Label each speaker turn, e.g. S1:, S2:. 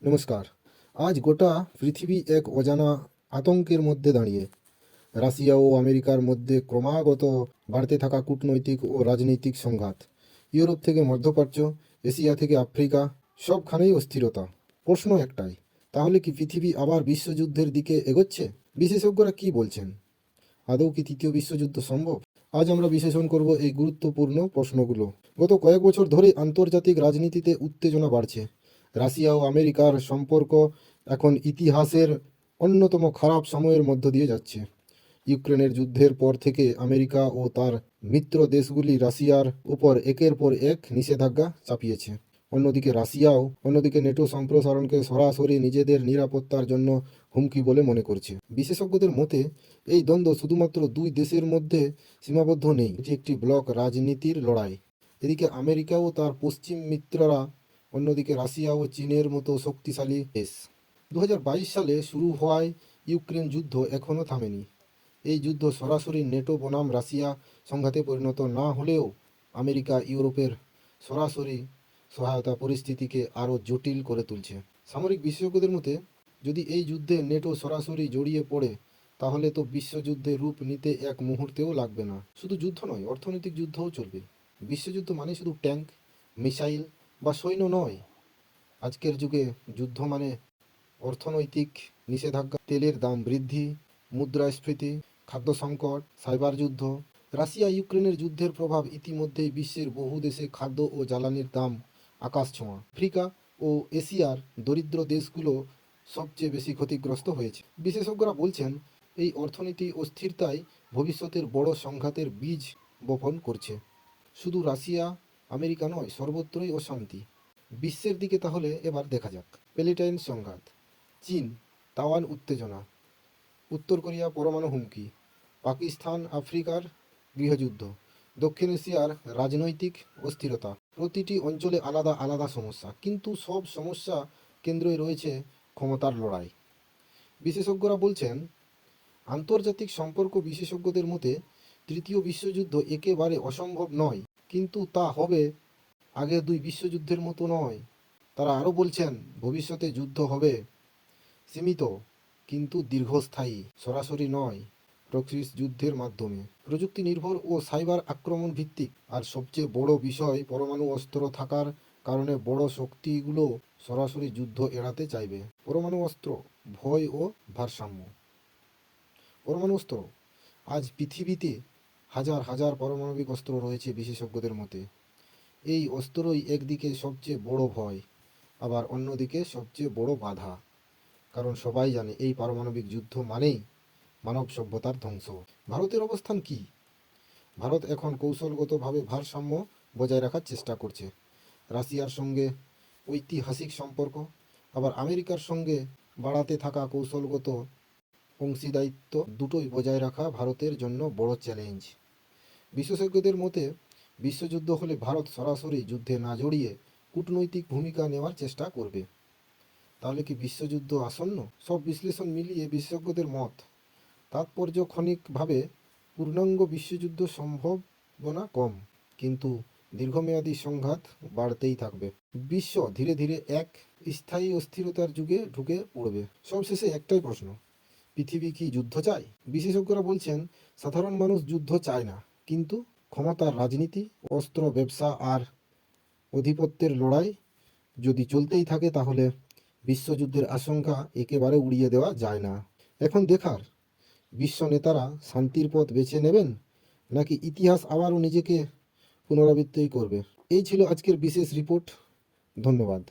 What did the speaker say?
S1: নমস্কার। আজ গোটা পৃথিবী এক অজানা আতঙ্কের মধ্যে দাঁড়িয়ে। রাশিয়া ও আমেরিকার মধ্যে ক্রমাগত বাড়তে থাকা কূটনৈতিক ও রাজনৈতিক সংঘাত। ইউরোপ থেকে মধ্যপ্রাচ্য, এশিয়া থেকে আফ্রিকা, সবখানেই অস্থিরতা। প্রশ্ন একটাই, তাহলে কি পৃথিবী আবার বিশ্বযুদ্ধের দিকে এগোচ্ছে? বিশেষজ্ঞরা কি বলছেন? আদৌ কি তৃতীয় বিশ্বযুদ্ধ সম্ভব? আজ আমরা বিশ্লেষণ করব এই গুরুত্বপূর্ণ প্রশ্নগুলো। গত কয়েক বছর ধরে আন্তর্জাতিক রাজনীতিতে উত্তেজনা বাড়ছে। রাশিয়া ও আমেরিকার সম্পর্ক এখন ইতিহাসের অন্যতম খারাপ সময়ের মধ্য দিয়ে যাচ্ছে। ইউক্রেনের যুদ্ধের পর থেকে আমেরিকা ও তার মিত্র দেশগুলি রাশিয়ার উপর একের পর এক নিষেধাজ্ঞা চাপিয়েছে। অন্যদিকে নেটো সম্প্রসারণকে সরাসরি নিজেদের নিরাপত্তার জন্য হুমকি বলে মনে করছে। বিশেষজ্ঞদের মতে এই দ্বন্দ্ব শুধুমাত্র দুই দেশের মধ্যে সীমাবদ্ধ নেই, এটি একটি ব্লক রাজনীতির লড়াই। এদিকে আমেরিকা ও তার পশ্চিম মিত্ররা, অন্যদিকে রাশিয়া ও চীনের মতো শক্তিশালী দেশ। 2022 সালে শুরু হওয়ায় ইউক্রেন যুদ্ধ এখনও থামেনি। এই যুদ্ধ সরাসরি নেটো বনাম রাশিয়া সংঘাতে পরিণত না হলেও আমেরিকা ইউরোপের সরাসরি সহায়তা পরিস্থিতিকে আরও জটিল করে তুলছে। সামরিক বিশেষজ্ঞদের মতে, যদি এই যুদ্ধে নেটো সরাসরি জড়িয়ে পড়ে, তাহলে তো বিশ্বযুদ্ধের রূপ নিতে এক মুহূর্তেও লাগবে না। শুধু যুদ্ধ নয়, অর্থনৈতিক যুদ্ধও চলবে। বিশ্বযুদ্ধ মানে শুধু ট্যাঙ্ক, মিসাইল বা সৈন্য নয়। আজকের যুগে যুদ্ধ মানে অর্থনৈতিক নিষেধাজ্ঞা, তেলের দাম বৃদ্ধি, মুদ্রাস্ফীতি, খাদ্য সংকট, সাইবার যুদ্ধ। রাশিয়া ইউক্রেনের যুদ্ধের প্রভাব ইতিমধ্যেই বিশ্বের বহু দেশে খাদ্য ও জ্বালানির দাম আকাশ ছোঁয়া। আফ্রিকা ও এশিয়ার দরিদ্র দেশগুলো সবচেয়ে বেশি ক্ষতিগ্রস্ত হয়েছে। বিশেষজ্ঞরা বলছেন, এই অর্থনীতি অস্থিরতাই ভবিষ্যতের বড় সংঘাতের বীজ বপন করছে। শুধু রাশিয়া আমেরিকা নয়, সর্বত্রই অশান্তি। বিশ্বের দিকে তাহলে এবার দেখা যাক। প্যালেস্টাইন সংঘাত, চীন তাওয়ান উত্তেজনা, উত্তর কোরিয়া পরমাণু হুমকি, পাকিস্তান আফ্রিকার গৃহযুদ্ধ, দক্ষিণ এশিয়ার রাজনৈতিক অস্থিরতা। প্রতিটি অঞ্চলে আলাদা আলাদা সমস্যা, কিন্তু সব সমস্যা কেন্দ্রে রয়েছে ক্ষমতার লড়াই। বিশেষজ্ঞরা বলছেন, আন্তর্জাতিক সম্পর্ক বিশেষজ্ঞদের মতে তৃতীয় বিশ্বযুদ্ধ একেবারে অসম্ভব নয়, কিন্তু তা হবে আগের দুই বিশ্বযুদ্ধের মতো নয়। তারা আরও বলছেন, ভবিষ্যতে যুদ্ধ হবে সীমিত কিন্তু দীর্ঘস্থায়ী, সরাসরি নয়, প্রক্সি যুদ্ধের মাধ্যমে, প্রযুক্তি নির্ভর ও সাইবার আক্রমণ ভিত্তিক। আর সবচেয়ে বড় বিষয়, পরমাণু অস্ত্র থাকার কারণে বড় শক্তিগুলো সরাসরি যুদ্ধ এড়াতে চাইবে। পরমাণু অস্ত্র, ভয় ও ভারসাম্য। পরমাণু অস্ত্র, আজ পৃথিবীতে হাজার হাজার পারমাণবিক অস্ত্র রয়েছে বিশেষজ্ঞদের মতে। এই অস্ত্রই একদিকে সবচেয়ে বড় ভয়, আবার অন্যদিকে সবচেয়ে বড় বাধা। কারণ সবাই জানে, এই পারমাণবিক যুদ্ধ মানেই মানব সভ্যতার ধ্বংস। ভারতের অবস্থান কি? ভারত এখন কৌশলগতভাবে ভারসাম্য বজায় রাখার চেষ্টা করছে। রাশিয়ার সঙ্গে ঐতিহাসিক সম্পর্ক, আবার আমেরিকার সঙ্গে বাড়াতে থাকা কৌশলগত অংশীদারিত্ব, দুটোই বজায় রাখা ভারতের জন্য বড় চ্যালেঞ্জ। বিশেষজ্ঞদের মতে, বিশ্বযুদ্ধ হলে ভারত সরাসরি যুদ্ধে না জড়িয়ে কূটনৈতিক ভূমিকা নেওয়ার চেষ্টা করবে। তাহলে কি বিশ্বযুদ্ধ আসন্ন? সব বিশ্লেষণ মিলিয়ে বিশেষজ্ঞদের মত, তাৎপর্যক্ষণিকভাবে পূর্ণাঙ্গ বিশ্বযুদ্ধ সম্ভাবনা কম, কিন্তু দীর্ঘমেয়াদী সংঘাত বাড়তেই থাকবে। বিশ্ব ধীরে ধীরে এক স্থায়ী অস্থিরতার যুগে ঢুকে পড়বে। সবশেষে একটাই প্রশ্ন, পৃথিবী কি যুদ্ধ চায়? বিশেষজ্ঞরা বলছেন, সাধারণ মানুষ যুদ্ধ চায় না, কিন্তু ক্ষমতার রাজনীতি, অস্ত্র ব্যবসা আর আধিপত্যের লড়াই যদি চলতেই থাকে, তাহলে বিশ্বযুদ্ধের আশঙ্কা একেবারে উড়িয়ে দেওয়া যায় না। এখন দেখার, বিশ্ব নেতারা শান্তির পথ বেছে নেবেন, নাকি ইতিহাস আবারও নিজেকে পুনরাবৃত্তি করবে। এই ছিল আজকের বিশেষ রিপোর্ট। ধন্যবাদ।